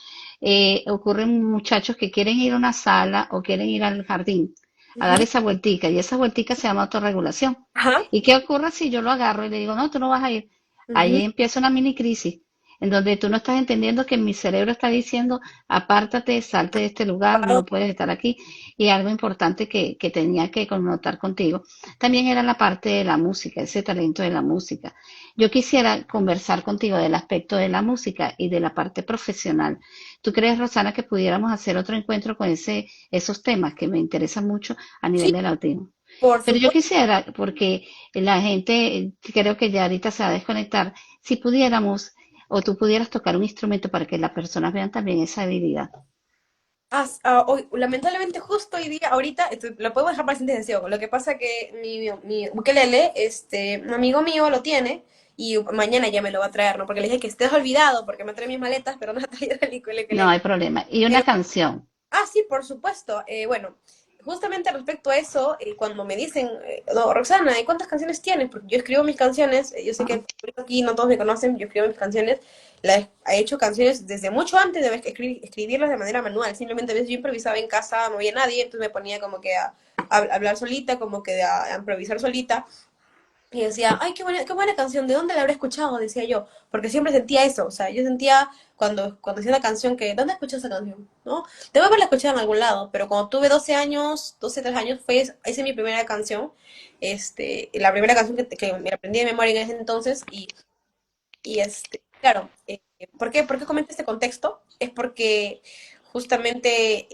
ocurren muchachos que quieren ir a una sala o quieren ir al jardín a dar ujú. esa vueltica y esa vueltica se llama autorregulación. Ajá. ¿Y qué ocurre si yo lo agarro y le digo, no, tú no vas a ir? Ujú. Ahí empieza una mini crisis en donde tú no estás entendiendo que mi cerebro está diciendo, apártate, salte de este lugar, no puedes estar aquí. Y algo importante que tenía que connotar contigo, también era la parte de la música, ese talento de la música. Yo quisiera conversar contigo del aspecto de la música y de la parte profesional. ¿Tú crees, Rosana, que pudiéramos hacer otro encuentro con esos temas que me interesan mucho a nivel Sí, del autismo? por Pero yo supuesto. quisiera, porque la gente creo que ya ahorita se va a desconectar, si pudiéramos o tú pudieras tocar un instrumento para que las personas vean también esa habilidad. Hoy, lamentablemente justo hoy día, ahorita, lo podemos dejar para la siguiente sesión. Lo que pasa que mi ukelele, un amigo mío lo tiene y mañana ya me lo va a traer, ¿no? Porque le dije que estés olvidado porque me trae mis maletas, pero no ha traído el No ukelele. hay problema. Y una Pero, canción. sí, por supuesto. Bueno, justamente respecto a eso, cuando me dicen, no, Roxana, ¿y cuántas canciones tienes? Porque yo escribo mis canciones, yo sé que el público aquí no todos me conocen, yo escribo mis canciones, he hecho canciones desde mucho antes de escribirlas de manera manual, simplemente a veces yo improvisaba en casa, no había nadie, entonces me ponía como que a hablar solita, como que a improvisar solita, y decía, ay, qué buena canción, ¿de dónde la habré escuchado? Decía yo, porque siempre sentía eso, o sea, yo sentía cuando hacía una canción que, ¿dónde escuché esa canción? ¿No? Debo haberla escuchado en algún lado, pero cuando tuve 12 años, 12 3 años, hice mi primera canción, la primera canción que me aprendí de memoria en ese entonces, claro, por qué comento este contexto? Es porque justamente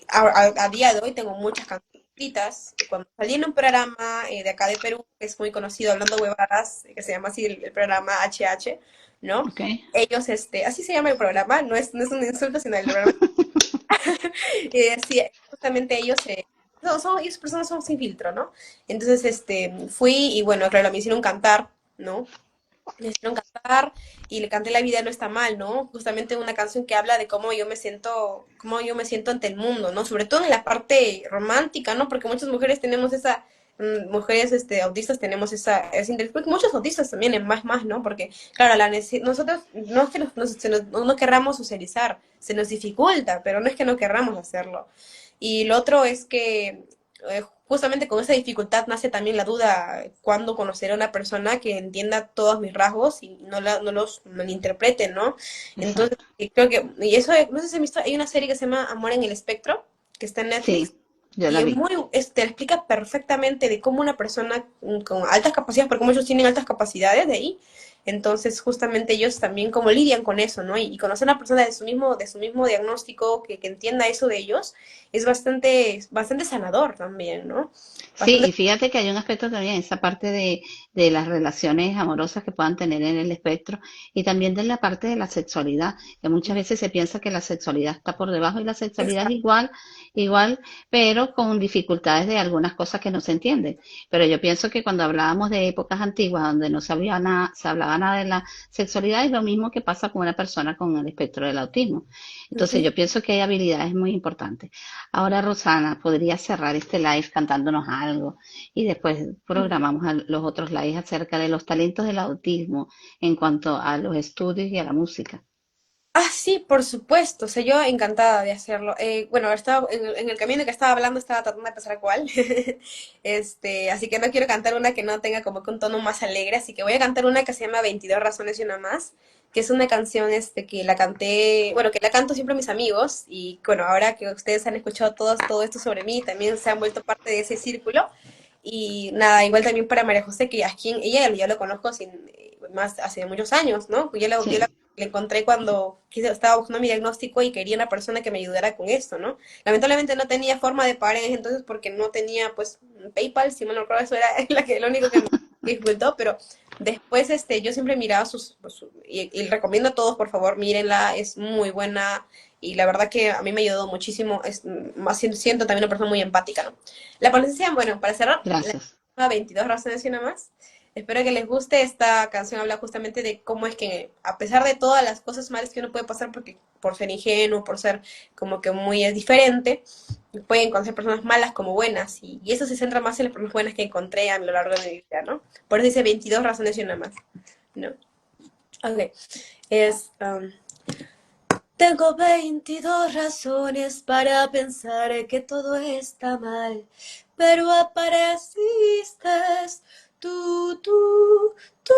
a día de hoy tengo muchas canciones escritas. Cuando salí en un programa de acá de Perú, que es muy conocido, Hablando Huevadas, que se llama así el programa HH, ¿no? Ok. Ellos, así se llama el programa, no es un insulto, sino el programa. Sí, justamente ellos, ellos personas son sin filtro, ¿no? Entonces, fui y bueno, claro, me hicieron cantar, ¿no? Me hicieron cantar y le canté La vida no está mal, ¿no? Justamente una canción que habla de cómo yo me siento ante el mundo, ¿no? Sobre todo en la parte romántica, ¿no? Porque muchas mujeres tenemos mujeres autistas tenemos esa interés, porque muchos autistas también en más, ¿no? Porque, claro, nosotros no es que no querramos socializar, se nos dificulta, pero no es que no querramos hacerlo. Y lo otro es que justamente con esa dificultad nace también la duda, cuándo conocer a una persona que entienda todos mis rasgos y no los malinterprete, ¿no? Entonces, Exacto. creo que, y eso, no sé si han visto, hay una serie que se llama Amor en el Espectro, que está en Netflix, Sí, yo y la es vi. te explica perfectamente de cómo una persona con altas capacidades, porque muchos tienen altas capacidades de ahí, entonces justamente ellos también como lidian con eso, ¿no? Y conocer a una persona de su mismo diagnóstico, que entienda eso de ellos, es bastante sanador también, ¿no? Sí, Bastante. y fíjate que hay un aspecto también, esa parte de las relaciones amorosas que puedan tener en el espectro y también de la parte de la sexualidad, que muchas veces se piensa que la sexualidad está por debajo y la sexualidad es Exacto. igual, pero con dificultades de algunas cosas que no se entienden. Pero yo pienso que cuando hablábamos de épocas antiguas donde no sabía nada, se hablaba nada de la sexualidad, es lo mismo que pasa con una persona con el espectro del autismo. Entonces Ujú. yo pienso que hay habilidades muy importantes. Ahora, Rosana, ¿podría cerrar este live cantándonos algo? Y después programamos los otros lives acerca de los talentos del autismo en cuanto a los estudios y a la música. Ah, sí, por supuesto. O sea, yo encantada de hacerlo. Bueno, estaba en el camino que estaba hablando, estaba tratando de pensar cuál. Así que no quiero cantar una que no tenga como que un tono más alegre. Así que voy a cantar una que se llama 22 razones y una más, que es una canción que la canté, bueno, que la canto siempre a mis amigos. Y bueno, ahora que ustedes han escuchado todo esto sobre mí, también se han vuelto parte de ese círculo. Y nada, igual también para María José, que a quien ella ya lo conozco más hace muchos años, ¿no? Sí, Le encontré cuando estaba buscando mi diagnóstico y quería una persona que me ayudara con esto, ¿no? Lamentablemente no tenía forma de pagar en ese entonces porque no tenía, pues, PayPal, si mal no recuerdo, eso era lo único que me dificultó, pero después, yo siempre miraba y recomiendo a todos, por favor, mírenla, es muy buena y la verdad que a mí me ayudó muchísimo, más siento también una persona muy empática, ¿no? La ponencia, bueno, para cerrar, gracias. la 22 razones y una más. Espero que les guste. Esta canción habla justamente de cómo es que, a pesar de todas las cosas malas que uno puede pasar porque por ser ingenuo, por ser como que muy diferente, pueden conocer personas malas como buenas. Y eso se centra más en las personas buenas que encontré a lo largo de mi vida, ¿no? Por eso dice 22 razones y una más, ¿no? Ok. Es, tengo 22 razones para pensar que todo está mal, pero apareciste tú. Tú. Tú.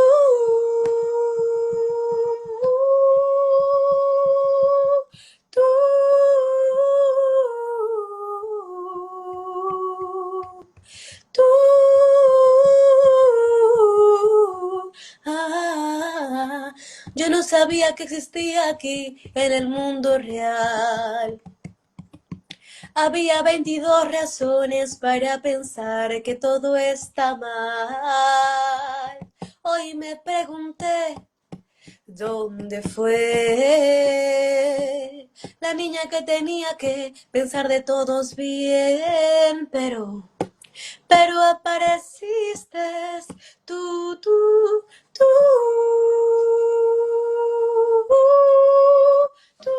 Ah, yo no sabía que existía aquí en el mundo real. Había 22 razones para pensar que todo está mal. Hoy me pregunté, ¿dónde fue la niña que tenía que pensar de todos bien? Pero apareciste tú, tú, tú, tú.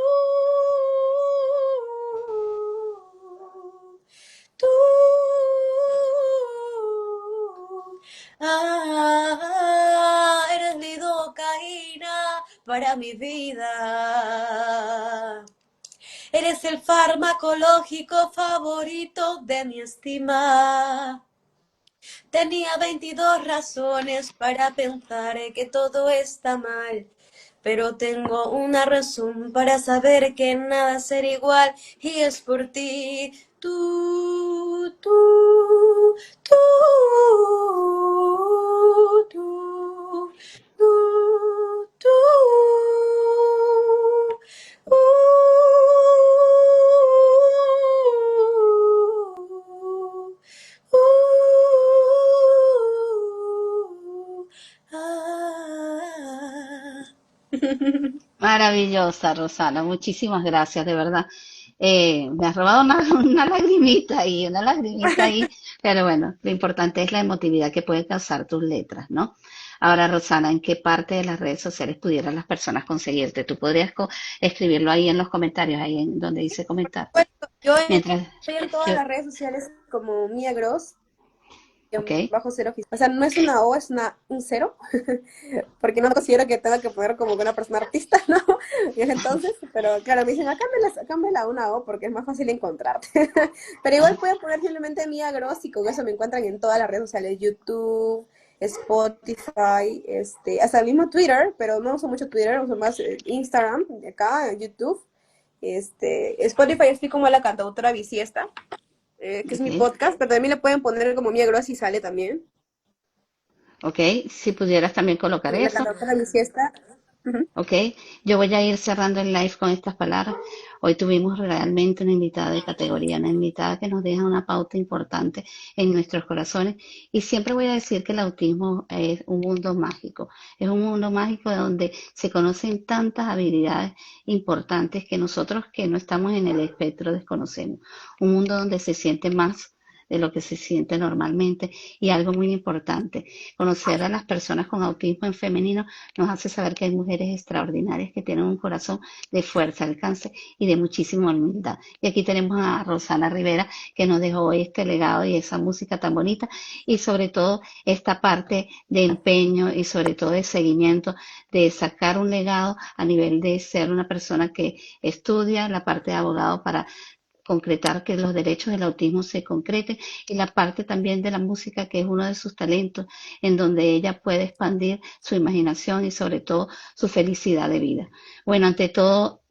para mi vida. Eres el farmacológico favorito de mi estima. Tenía 22 razones para pensar que todo está mal, pero tengo una razón para saber que nada será igual y es por ti. Tú, tú, tú. Ah. Maravillosa, Rosana. Muchísimas gracias, de verdad. Me has robado una, una lagrimita ahí, pero bueno, lo importante es la emotividad que pueden causar tus letras, ¿no? Ahora, Rosana, ¿en qué parte de las redes sociales pudieran las personas conseguirte? Tú podrías escribirlo ahí en los comentarios, ahí en donde dice comentar. Bueno, yo Mientras, estoy en todas yo, las redes sociales como Mia Gross, ok, bajo cero oficial. O sea, no es una O, es un cero, porque no considero que tenga que poner como que una persona artista, ¿no? Y es entonces, pero claro, me dicen, cámbiala a una O porque es más fácil encontrarte. Pero igual pueden poner simplemente Mia Gross y con eso me encuentran en todas las redes sociales, YouTube, Spotify, hasta el mismo Twitter, pero no uso mucho Twitter, uso más Instagram, acá, YouTube. Spotify estoy como la cantautora Bisiesta, que es ok, mi podcast, pero también le pueden poner como Mia Gross y sale también. ok. Si pudieras también colocar La eso. cantautora Bisiesta. Ujú. Ok, yo voy a ir cerrando el live con estas palabras. Hoy tuvimos realmente una invitada de categoría, una invitada que nos deja una pauta importante en nuestros corazones. Y siempre voy a decir que el autismo es un mundo mágico. Es un mundo mágico donde se conocen tantas habilidades importantes que nosotros que no estamos en el espectro desconocemos. Un mundo donde se siente más de lo que se siente normalmente. Y algo muy importante, conocer a las personas con autismo en femenino nos hace saber que hay mujeres extraordinarias que tienen un corazón de fuerza, alcance y de muchísima humildad. Y aquí tenemos a Rosana Rivera que nos dejó hoy este legado y esa música tan bonita y sobre todo esta parte de empeño y sobre todo de seguimiento, de sacar un legado a nivel de ser una persona que estudia la parte de abogado para concretar que los derechos del autismo se concreten y la parte también de la música que es uno de sus talentos en donde ella puede expandir su imaginación y sobre todo su felicidad de vida. Bueno, ante todo,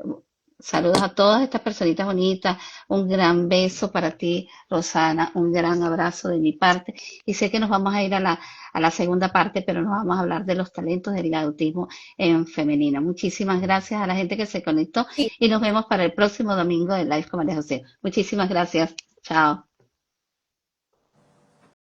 saludos a todas estas personitas bonitas, un gran beso para ti, Rosana, un gran abrazo de mi parte y sé que nos vamos a ir a la segunda parte, pero nos vamos a hablar de los talentos del autismo en femenino. Muchísimas gracias a la gente que se conectó y nos vemos para el próximo domingo de Live con María José. Muchísimas gracias. Chao.